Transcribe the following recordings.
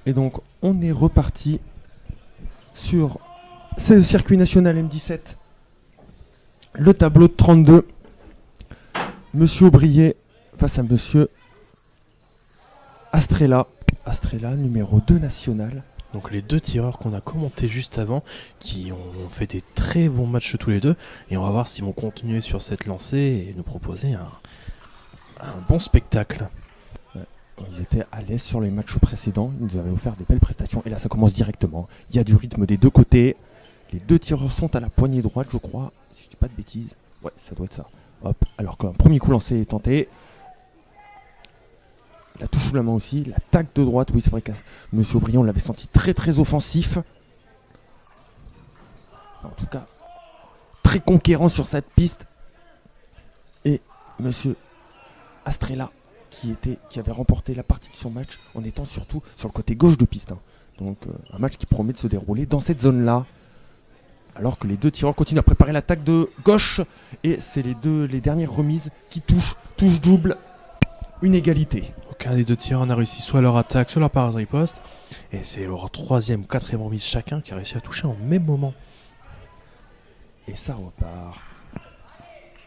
Et donc, on est reparti sur ce circuit national M17. Le tableau de 32. Monsieur Aubrier face à Monsieur Astrella. Astrella, numéro 2 national. Donc les deux tireurs qu'on a commentés juste avant, qui ont fait des très bons matchs tous les deux. Et on va voir s'ils vont continuer sur cette lancée et nous proposer un bon spectacle. Ils étaient à l'aise sur les matchs précédents. Ils nous avaient offert des belles prestations. Et là, ça commence directement. Il y a du rythme des deux côtés. Les deux tireurs sont à la poignée droite, je crois. Si je dis pas de bêtises. Ouais, ça doit être ça. Hop. Alors qu'un premier coup lancé est tenté. La touche sous la main aussi. L'attaque de droite. Oui, c'est vrai que Monsieur Aubrion l'avait senti très très offensif. En tout cas, très conquérant sur cette piste. Et Monsieur Astrella qui avait remporté la partie de son match en étant surtout sur le côté gauche de piste. Donc un match qui promet de se dérouler dans cette zone-là. Alors que les deux tireurs continuent à préparer l'attaque de gauche. Et c'est les dernières remises qui touche double, une égalité. Aucun des deux tireurs n'a réussi soit leur attaque, soit leur parade riposte. Et c'est leur troisième ou quatrième remise chacun qui a réussi à toucher en même moment. Et ça repart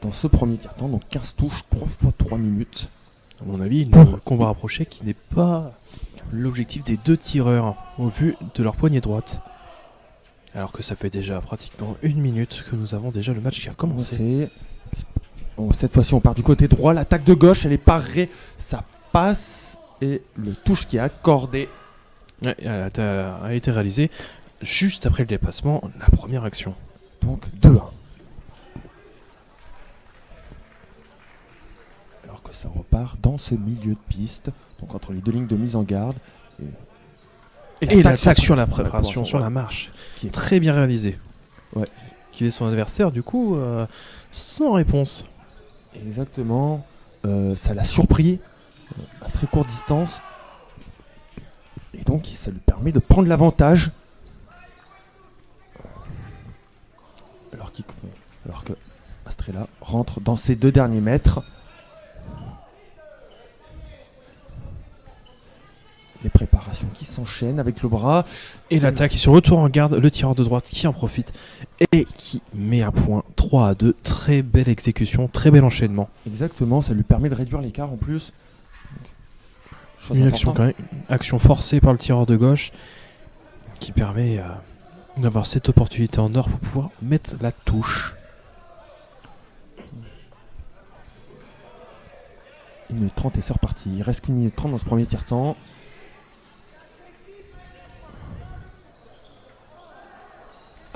dans ce premier tiers-temps. Donc 15 touches, 3 fois 3 minutes. À mon avis, un combat rapproché qui n'est pas l'objectif des deux tireurs au vu de leur poignée droite. Alors que ça fait déjà pratiquement 1 minute que nous avons déjà le match qui a commencé. Bon, cette fois-ci, on part du côté droit. L'attaque de gauche, elle est parée. Ça passe. Et le touche qui est accordé. Ouais, elle a été réalisée juste après le dépassement, la première action. Donc 2-1. Alors que ça repart dans ce milieu de piste. Donc entre les deux lignes de mise en garde. Et l'attaque sur la préparation, sur la marche, qui est très bien réalisée. Ouais. Qui est son adversaire, du coup, sans réponse. Exactement. Ça l'a surpris à très courte distance. Et donc, ça lui permet de prendre l'avantage. Alors que Astrella rentre dans ses 2 derniers mètres. Les préparations qui s'enchaînent avec le bras. Et l'attaque sur le retour en garde, le tireur de droite qui en profite et qui met à point 3-2. Très belle exécution, très bel enchaînement. Exactement, ça lui permet de réduire l'écart en plus. Une action forcée par le tireur de gauche qui permet d'avoir cette opportunité en or pour pouvoir mettre la touche. 1 minute 30 et c'est reparti. Il reste qu'1 minute 30 dans ce premier tiers-temps.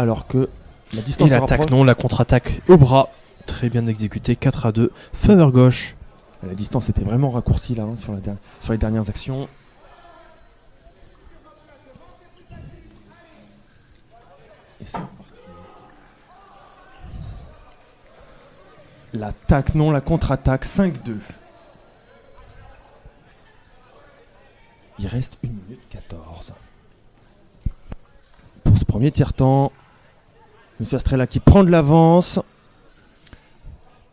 Alors que la distance et l'attaque non, la contre-attaque au bras. Très bien exécuté, 4-2, faveur gauche. La distance était vraiment raccourcie là sur les dernières actions. Et c'est reparti. L'attaque non, la contre-attaque, 5-2. Il reste 1 minute 14. Pour ce premier tiers-temps, Monsieur Astrella qui prend de l'avance.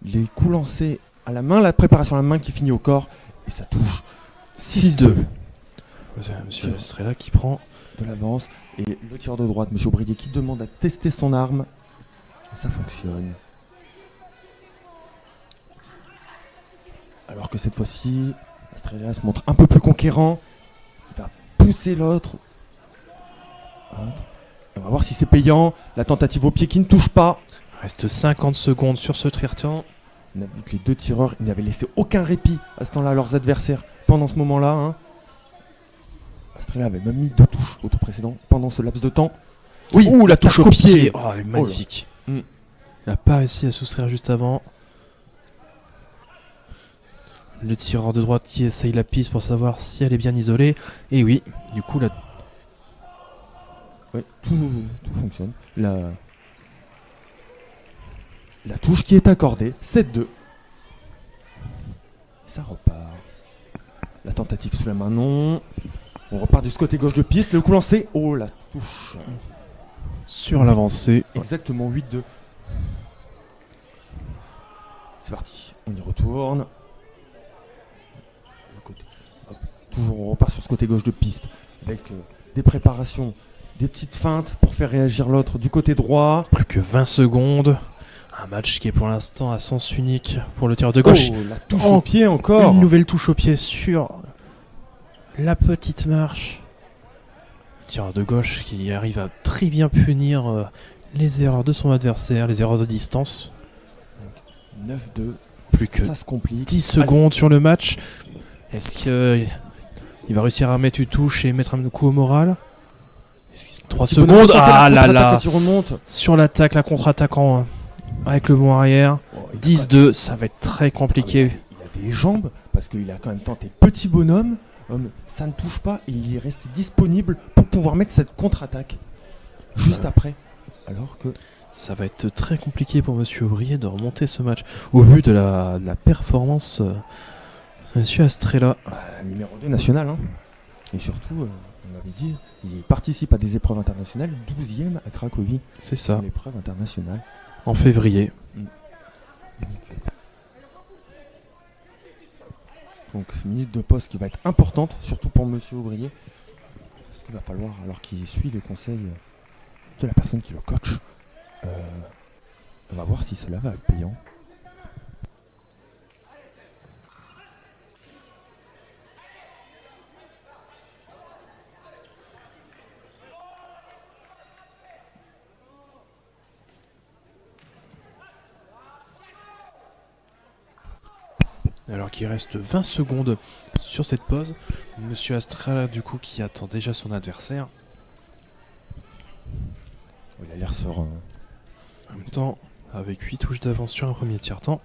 Les coups lancés à la main, la préparation à la main qui finit au corps. Et ça touche 6-2. Monsieur Astrella qui prend de l'avance. Et le tireur de droite, Monsieur Aubrier, qui demande à tester son arme. Et ça fonctionne. Alors que cette fois-ci, Astrella se montre un peu plus conquérant. Il va pousser l'autre. On va voir si c'est payant. La tentative au pied qui ne touche pas. Reste 50 secondes sur ce tiers-temps. On a vu que les deux tireurs, ils n'avaient laissé aucun répit à ce temps-là à leurs adversaires pendant ce moment-là. Astrella avait même mis 2 touches au tour précédent pendant ce laps de temps. Oui, la touche au pied. Oh, elle est magnifique. Il n'a pas réussi à soustraire juste avant. Le tireur de droite qui essaye la piste pour savoir si elle est bien isolée. Et oui, du coup, tout fonctionne. La touche qui est accordée, 7-2. Ça repart. La tentative sous la main, non. On repart du côté gauche de piste. Le coup lancé. Oh, la touche. Sur l'avancée. Exactement, 8-2. C'est parti. On y retourne. Toujours, on repart sur ce côté gauche de piste. avec des préparations, des petites feintes pour faire réagir l'autre du côté droit. Plus que 20 secondes. Un match qui est pour l'instant à sens unique pour le tireur de gauche. Oh, la touche au pied encore. Une nouvelle touche au pied sur la petite marche. Tireur de gauche qui arrive à très bien punir les erreurs de son adversaire, les erreurs de distance. 9-2. Plus que Ça se complique. 10 secondes sur le match. Est-ce qu'il va réussir à mettre une touche et mettre un coup au moral? 3 Tu peux secondes. tenter la Ah là contre-attaque là. quand il remonte. Sur l'attaque, la contre-attaque avec le bon arrière. Oh, il a 10-2, ça va être très compliqué. Il a des jambes parce qu'il a quand même tenté petit bonhomme. Ça ne touche pas et il est resté disponible pour pouvoir mettre cette contre-attaque juste après. Alors que Ça va être très compliqué pour Monsieur Aubrier de remonter ce match. Au vu de la performance de Monsieur Astrella. numéro 2 national. Hein. Et surtout, on avait dit, il participe à des épreuves internationales, 12e à Cracovie. C'est ça, L'épreuve internationale. en février. Donc minute de poste qui va être importante, surtout pour Monsieur Aubrier. Parce qu'il va falloir, alors qu'il suit les conseils de la personne qui le coach, on va voir si cela va être payant. Alors qu'il reste 20 secondes sur cette pause. Monsieur Astrella, du coup, qui attend déjà son adversaire. Il a l'air serein. En même temps, avec 8 touches d'avance sur un premier tiers-temps,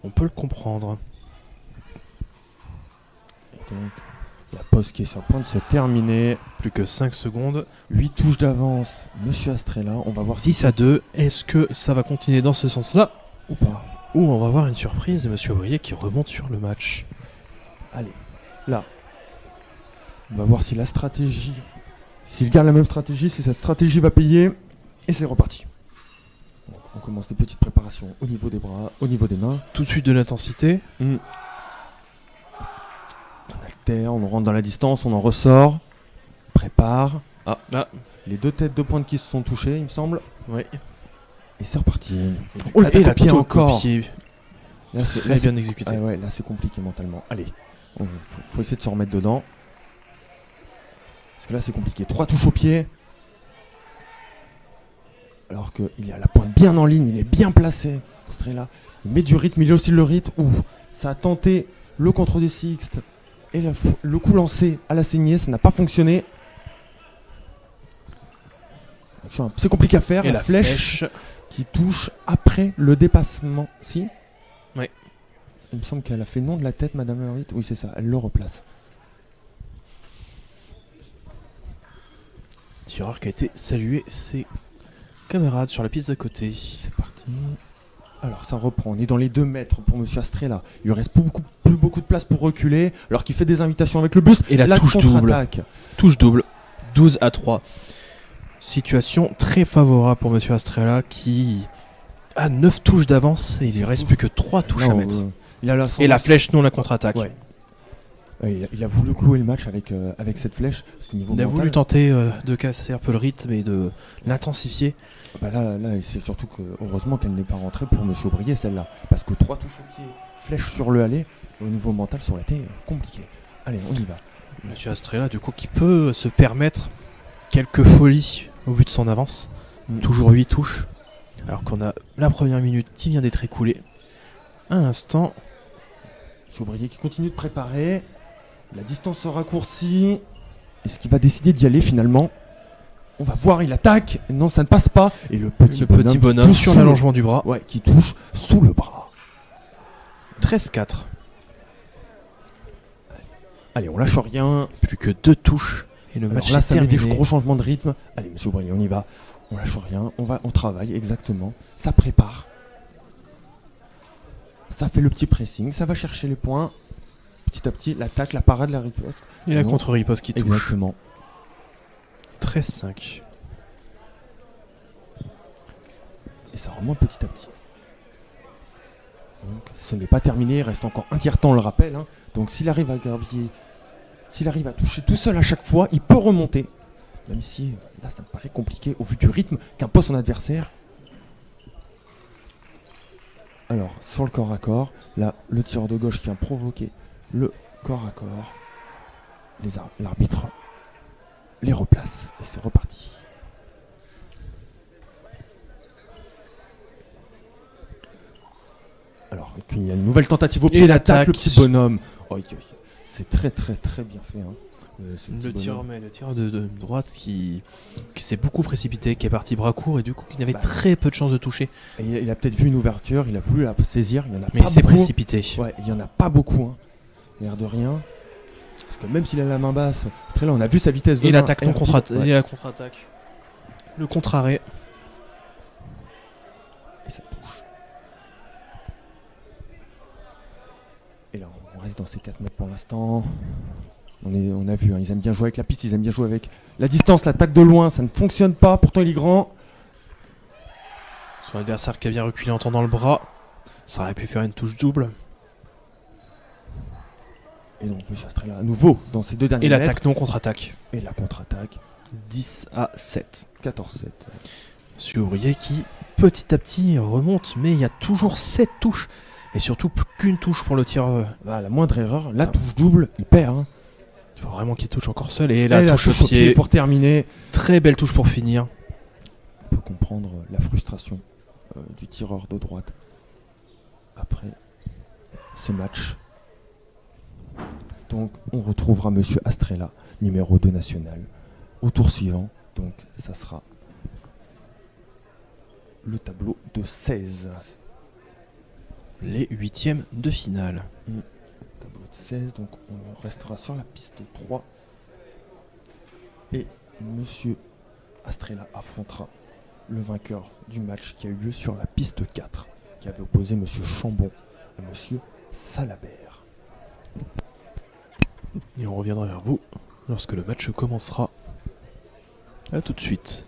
on peut le comprendre. Et donc, la pause qui est sur le point de se terminer. Plus que 5 secondes. 8 touches d'avance, Monsieur Astrella. On va voir si 10-2. Est-ce que ça va continuer dans ce sens-là ou pas. ou on va voir une surprise et Monsieur Aubrier qui remonte sur le match? Allez, là. On va voir si la stratégie, s'il garde la même stratégie, si cette stratégie va payer. Et c'est reparti. Donc, on commence des petites préparations au niveau des bras, au niveau des mains. Tout de suite de l'intensité. On altère, on rentre dans la distance, on en ressort. Prépare. Les deux têtes de pointe qui se sont touchées, il me semble. Oui. Et c'est reparti. Oh, et la pied taupe au encore. pied. Là, c'est Très bien exécuté. ouais, là c'est compliqué mentalement. Allez, faut essayer de se remettre dedans. Parce que là c'est compliqué. 3 touches au pied. Alors qu'il a la pointe bien en ligne, il est bien placé. Astrella, il met du rythme, il a aussi le rythme. Ça a tenté le contre de Sixte et le coup lancé à la saignée, ça n'a pas fonctionné. C'est compliqué à faire. Et la flèche qui touche après le dépassement. Si? Oui. Il me semble qu'elle a fait non de la tête, Madame Lerit. Oui, c'est ça, elle le replace. Tireur qui a été salué ses camarades sur la piste d'à côté. C'est parti. Alors ça reprend, on est dans les 2 mètres pour Monsieur Astrella. Il lui reste plus beaucoup de place pour reculer, alors qu'il fait des invitations avec le buste. Et la touche double. Touche double, 12-3. Situation très favorable pour Monsieur Astrella qui a 9 touches d'avance et il lui reste plus que 3 touches à mettre. Et la flèche non la contre-attaque. Ouais. Il a voulu clouer le match avec cette flèche. Parce que niveau il a mental, voulu tenter de casser un peu le rythme et de l'intensifier. Là, c'est surtout que heureusement qu'elle n'est pas rentrée pour Monsieur Aubrier celle-là. Parce que 3 touches au pied, flèche sur le aller, au niveau mental ça aurait été compliqué. Allez, on y va. Monsieur Astrella du coup qui peut se permettre quelques folies au vu de son avance. Toujours 8 touches. Alors qu'on a la première minute qui vient d'être écoulée. Un instant. Monsieur Aubrier qui continue de préparer. La distance se raccourcit. Est-ce qu'il va décider d'y aller finalement? On va voir, il attaque. Non, ça ne passe pas. Et le petit bonhomme sur l'allongement du bras. Ouais, qui touche sous le bras. 13-4. Allez, on lâche rien. Plus que 2 touches. Et le match là, est ça met terminé. des gros changements de rythme. Allez, Monsieur Aubrier, on y va. On lâche rien. On travaille exactement. Ça prépare. Ça fait le petit pressing. Ça va chercher les points. Petit à petit, l'attaque, la parade, la riposte. Et la contre-riposte qui touche. Exactement. 13-5. Et ça remonte petit à petit. Donc, ce n'est pas terminé, il reste encore un tiers-temps, on le rappelle. Donc s'il arrive à grappiller s'il arrive à toucher tout seul à chaque fois, il peut remonter. Même si là, ça me paraît compliqué au vu du rythme qu'impose son adversaire. Alors, sur le corps à corps, là, le tireur de gauche qui vient provoquer le corps à corps. L'arbitre les replace et c'est reparti. Alors, il y a une nouvelle tentative au pied, il attaque le petit bonhomme. Oh, c'est très très très bien fait. Hein. Le tireur de droite qui s'est beaucoup précipité, qui est parti bras court et du coup qui n'avait très peu de chances de toucher. Et il a peut-être vu une ouverture, il a voulu la saisir, il y en a mais pas il s'est beaucoup. précipité. Ouais, il y en a pas beaucoup. Hein. L'air de rien. Parce que même s'il a la main basse, c'est très là, on a vu sa vitesse de main. Et l'attaque non contre-attaque. Et la contre-attaque. Le contre-arrêt. Et ça touche. Et là, on reste dans ces 4 mètres pour l'instant. On a vu, hein, ils aiment bien jouer avec la piste, ils aiment bien jouer avec la distance, l'attaque de loin, ça ne fonctionne pas, pourtant il est grand. Son adversaire qui a bien reculé en tendant le bras, ça aurait pu faire une touche double. Et donc M. Astrella à nouveau dans ces 2 derniers Et mètres. l'attaque non contre-attaque. Et la contre-attaque. 10-7. 14-7. Monsieur Ouvrier qui petit à petit remonte, mais il y a toujours 7 touches. Et surtout plus qu'une touche pour le tir. Bah, la moindre erreur, la touche double, il perd. Hein. Il faut vraiment qu'il touche encore seul. Et la touche au pied pour terminer. Très belle touche pour finir. On peut comprendre la frustration du tireur de droite après ce match. Donc on retrouvera Monsieur Astrella, numéro 2 national, au tour suivant. Donc ça sera le tableau de 16. Les 8e de finale. Tableau de 16, donc on restera sur la piste 3. Et Monsieur Astrella affrontera le vainqueur du match qui a eu lieu sur la piste 4, qui avait opposé Monsieur Chambon à Monsieur Salabert. Et on reviendra vers vous lorsque le match commencera. A tout de suite.